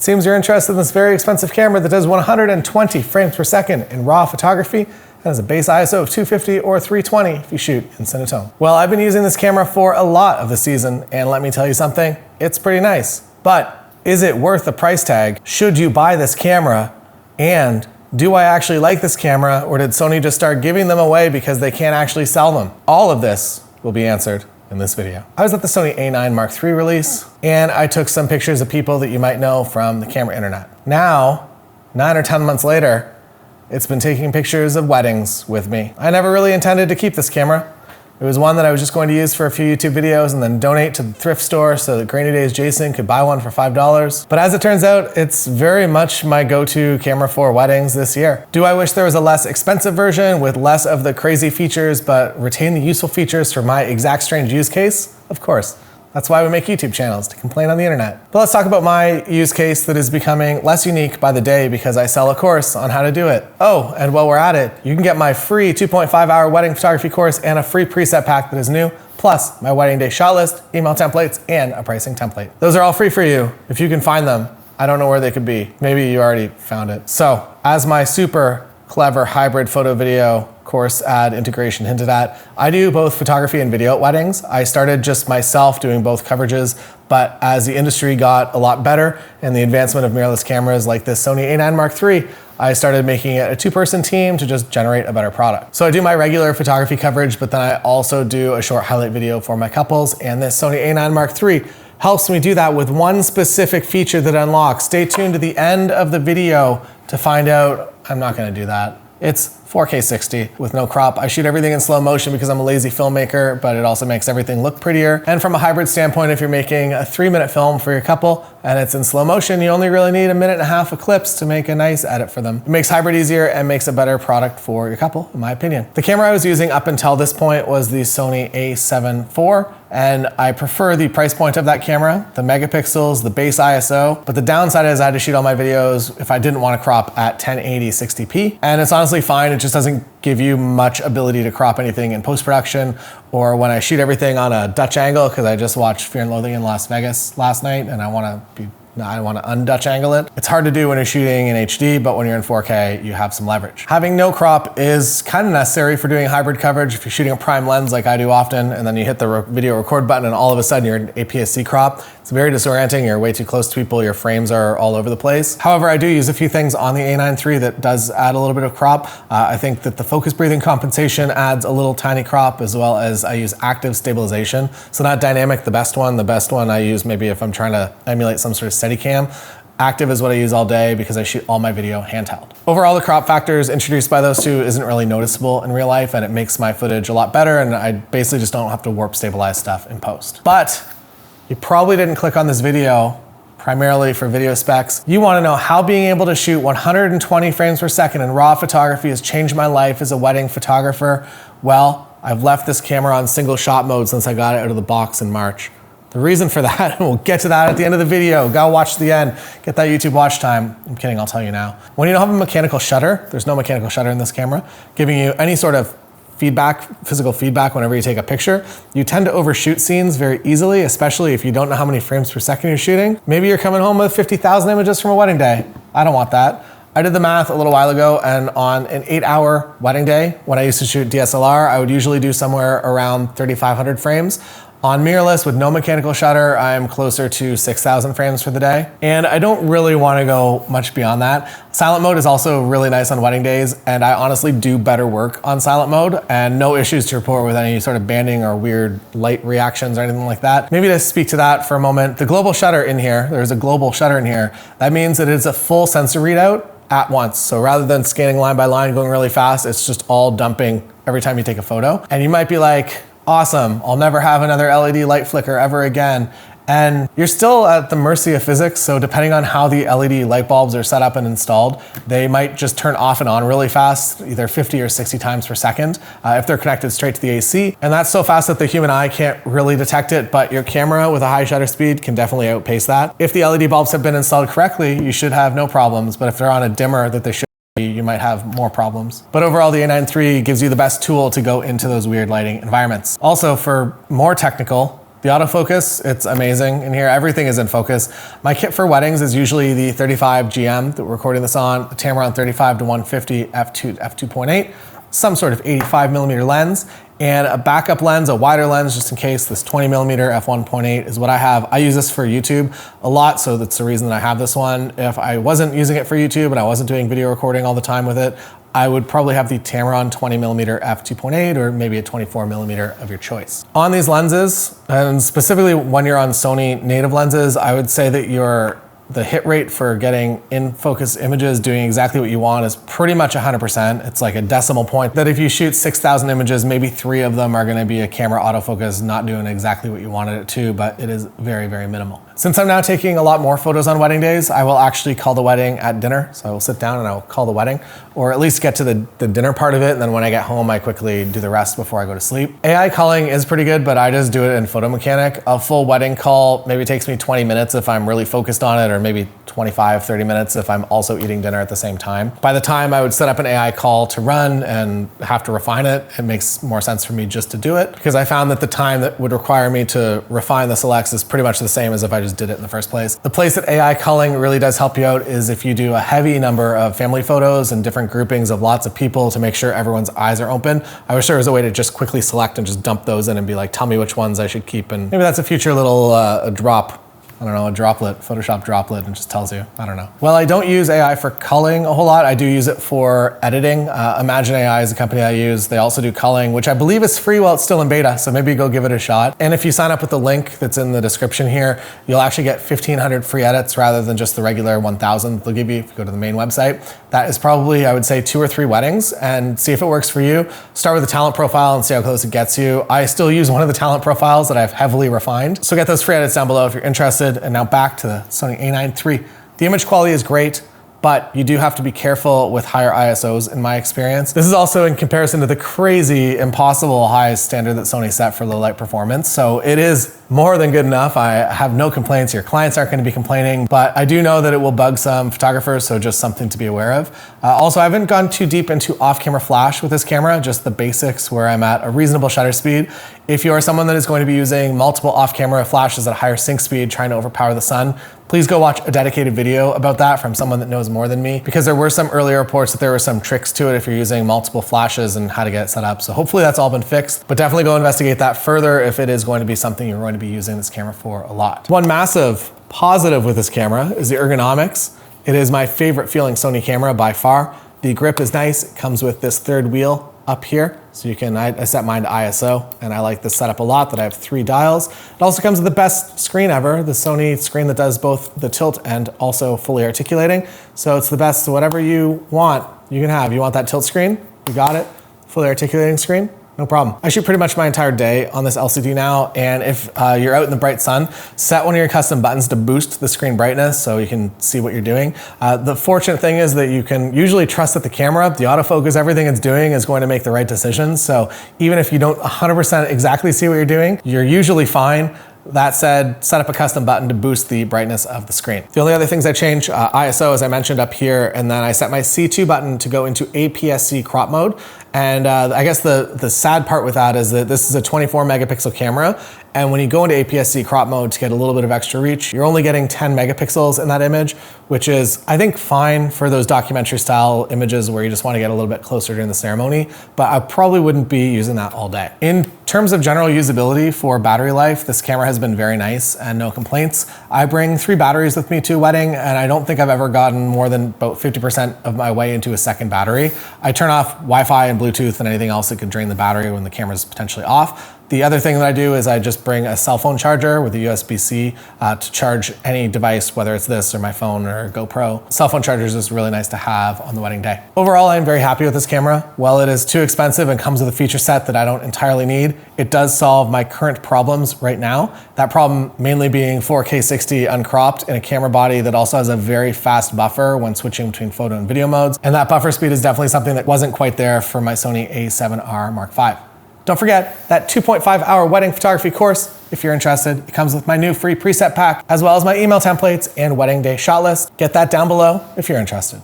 It seems you're interested in this very expensive camera that does 120 frames per second in raw photography and has a base ISO of 250 or 320 if you shoot in Cinetone. Well, I've been using this camera for a lot of the season, and let me tell you something, it's pretty nice. But is it worth the price tag? Should you buy this camera? And do I actually like this camera, or did Sony just start giving them away because they can't actually sell them? All of this will be answered in this video. I was at the Sony A9III release, and I took some pictures of people that you might know from the camera internet. Now, 9 or 10 months later, it's been taking pictures of weddings with me. I never really intended to keep this camera. It was one that I was just going to use for a few YouTube videos and then donate to the thrift store so that Grainy Days Jason could buy one for $5. But as it turns out, it's very much my go-to camera for weddings this year. Do I wish there was a less expensive version with less of the crazy features but retain the useful features for my exact strange use case? Of course. That's why we make YouTube channels, to complain on the internet. But let's talk about my use case that is becoming less unique by the day because I sell a course on how to do it. Oh, and while we're at it, you can get my free 2.5-hour wedding photography course and a free preset pack that is new, plus my wedding day shot list, email templates, and a pricing template. Those are all free for you if you can find them. I don't know where they could be. Maybe you already found it. So, as my super clever hybrid photo video course ad integration hinted at, I do both photography and video at weddings. I started just myself doing both coverages, but as the industry got a lot better and the advancement of mirrorless cameras like this Sony A9III, I started making it a two-person team to just generate a better product. So I do my regular photography coverage, but then I also do a short highlight video for my couples, and this Sony A9III helps me do that with one specific feature that unlocks. Stay tuned to the end of the video to find out. I'm not gonna do that. It's 4K 60 with no crop. I shoot everything in slow motion because I'm a lazy filmmaker, but it also makes everything look prettier. And from a hybrid standpoint, if you're making a 3-minute film for your couple and it's in slow motion, you only really need 1.5 minutes of clips to make a nice edit for them. It makes hybrid easier and makes a better product for your couple, in my opinion. The camera I was using up until this point was the Sony A7 IV, and I prefer the price point of that camera, the megapixels, the base ISO, but the downside is I had to shoot all my videos if I didn't want to crop at 1080 60p, and it's honestly fine. It just doesn't give you much ability to crop anything in post-production, or when I shoot everything on a Dutch angle, because I just watched Fear and Loathing in Las Vegas last night and I want to un-Dutch angle it. It's hard to do when you're shooting in HD, but when you're in 4K, you have some leverage. Having no crop is kind of necessary for doing hybrid coverage. If you're shooting a prime lens like I do often, and then you hit the video record button and all of a sudden you're in APS-C crop, it's very disorienting. You're way too close to people. Your frames are all over the place. However, I do use a few things on the A9III that does add a little bit of crop. I think that the focus breathing compensation adds a little tiny crop, as well as I use active stabilization. So not dynamic, the best one. The best one I use maybe if I'm trying to emulate some sort of Steadicam. Active is what I use all day because I shoot all my video handheld. Overall, the crop factors introduced by those two isn't really noticeable in real life, and it makes my footage a lot better, and I basically just don't have to warp stabilize stuff in post. But you probably didn't click on this video primarily for video specs. You want to know how being able to shoot 120 frames per second in raw photography has changed my life as a wedding photographer. Well, I've left this camera on single shot mode since I got it out of the box in March. The reason for that, and we'll get to that at the end of the video, gotta watch to the end, get that YouTube watch time. I'm kidding, I'll tell you now. When you don't have a mechanical shutter, there's no mechanical shutter in this camera, giving you any sort of feedback, physical feedback whenever you take a picture, you tend to overshoot scenes very easily, especially if you don't know how many frames per second you're shooting. Maybe you're coming home with 50,000 images from a wedding day. I don't want that. I did the math a little while ago, and on an 8-hour wedding day, when I used to shoot DSLR, I would usually do somewhere around 3,500 frames. On mirrorless with no mechanical shutter, I'm closer to 6,000 frames for the day. And I don't really want to go much beyond that. Silent mode is also really nice on wedding days, and I honestly do better work on silent mode, and no issues to report with any sort of banding or weird light reactions or anything like that. Maybe to speak to that for a moment, the global shutter in here, there's a global shutter in here. That means that it's a full sensor readout at once. So rather than scanning line by line, going really fast, it's just all dumping every time you take a photo. And you might be like, awesome, I'll never have another LED light flicker ever again. And you're still at the mercy of physics, so depending on how the LED light bulbs are set up and installed, they might just turn off and on really fast, either 50 or 60 times per second, if they're connected straight to the AC. And that's so fast that the human eye can't really detect it, but your camera with a high shutter speed can definitely outpace that. If the LED bulbs have been installed correctly, you should have no problems, but if they're on a dimmer that they should, you might have more problems. But overall, the A9III gives you the best tool to go into those weird lighting environments. Also, for more technical, The autofocus, it's amazing in here. Everything is in focus. My kit for weddings is usually the 35 GM that we're recording this on, the Tamron 35 to 150 f2.8, some sort of 85mm lens, and a backup lens, a wider lens, just in case. This 20mm f1.8 is what I have. I use this for YouTube a lot, so that's the reason that I have this one. If I wasn't using it for YouTube and I wasn't doing video recording all the time with it, I would probably have the Tamron 20mm f2.8 or maybe a 24mm of your choice. On these lenses, and specifically when you're on Sony native lenses, I would say that the hit rate for getting in focus images doing exactly what you want is pretty much 100%. It's like a decimal point that if you shoot 6,000 images, maybe 3 of them are gonna be a camera autofocus not doing exactly what you wanted it to, but it is very, very minimal. Since I'm now taking a lot more photos on wedding days, I will actually call the wedding at dinner. So I will sit down and I will call the wedding, or at least get to the dinner part of it. And then when I get home, I quickly do the rest before I go to sleep. AI culling is pretty good, but I just do it in Photo Mechanic. A full wedding call maybe takes me 20 minutes if I'm really focused on it, or maybe 25, 30 minutes if I'm also eating dinner at the same time. By the time I would set up an AI call to run and have to refine it, it makes more sense for me just to do it, because I found that the time that would require me to refine the selects is pretty much the same as if I just did it in the first place. The place that AI culling really does help you out is if you do a heavy number of family photos and different groupings of lots of people to make sure everyone's eyes are open. I wish there was a way to just quickly select and just dump those in and be like, tell me which ones I should keep. And maybe that's a future little a droplet, Photoshop droplet, and just tells you, I don't know. Well, I don't use AI for culling a whole lot. I do use it for editing. Imagen AI is the company I use. They also do culling, which I believe is free while it's still in beta, so maybe go give it a shot. And if you sign up with the link that's in the description here, you'll actually get 1,500 free edits rather than just the regular 1,000 they'll give you if you go to the main website. That is probably, I would say, 2 or 3 weddings, and see if it works for you. Start with the talent profile and see how close it gets you. I still use one of the talent profiles that I've heavily refined. So get those free edits down below if you're interested. And now back to the Sony A9III. The image quality is great, but you do have to be careful with higher ISOs in my experience. This is also in comparison to the crazy, impossible high standard that Sony set for low light performance. So it is more than good enough. I have no complaints. Your clients aren't going to be complaining, but I do know that it will bug some photographers, so just something to be aware of. Also, I haven't gone too deep into off-camera flash with this camera, just the basics where I'm at a reasonable shutter speed. If you are someone that is going to be using multiple off-camera flashes at a higher sync speed, trying to overpower the sun, please go watch a dedicated video about that from someone that knows more than me, because there were some earlier reports that there were some tricks to it if you're using multiple flashes and how to get it set up. So hopefully that's all been fixed, but definitely go investigate that further if it is going to be something you're going to be using this camera for a lot. One massive positive with this camera is the ergonomics. It is my favorite feeling Sony camera by far. The grip is nice. It comes with this third wheel up here. So you can, I set mine to ISO, and I like this setup a lot that I have 3 dials. It also comes with the best screen ever, the Sony screen that does both the tilt and also fully articulating. So it's the best, whatever you want, you can have. You want that tilt screen? You got it. Fully articulating screen? No problem. I shoot pretty much my entire day on this LCD now, and if you're out in the bright sun, set one of your custom buttons to boost the screen brightness so you can see what you're doing. The fortunate thing is that you can usually trust that the camera, the autofocus, everything it's doing is going to make the right decisions. So even if you don't 100% exactly see what you're doing, you're usually fine. That said, set up a custom button to boost the brightness of the screen. The only other things I change, ISO, as I mentioned up here, and then I set my C2 button to go into APS-C crop mode. And I guess the sad part with that is that this is a 24 megapixel camera, and when you go into APS-C crop mode to get a little bit of extra reach, you're only getting 10 megapixels in that image, which is, I think, fine for those documentary style images where you just want to get a little bit closer during the ceremony, but I probably wouldn't be using that all day. In terms of general usability for battery life, this camera has been very nice and no complaints. I bring 3 batteries with me to a wedding, and I don't think I've ever gotten more than about 50% of my way into a second battery. I turn off Wi-Fi and Bluetooth and anything else that could drain the battery when the camera's potentially off. The other thing that I do is I just bring a cell phone charger with a USB-C to charge any device, whether it's this or my phone or GoPro. Cell phone chargers is really nice to have on the wedding day. Overall, I'm very happy with this camera. While it is too expensive and comes with a feature set that I don't entirely need, it does solve my current problems right now. That problem mainly being 4K 60 uncropped in a camera body that also has a very fast buffer when switching between photo and video modes. And that buffer speed is definitely something that wasn't quite there for my Sony A7R Mark V. Don't forget that 2.5-hour wedding photography course. If you're interested, it comes with my new free preset pack, as well as my email templates and wedding day shot list. Get that down below if you're interested.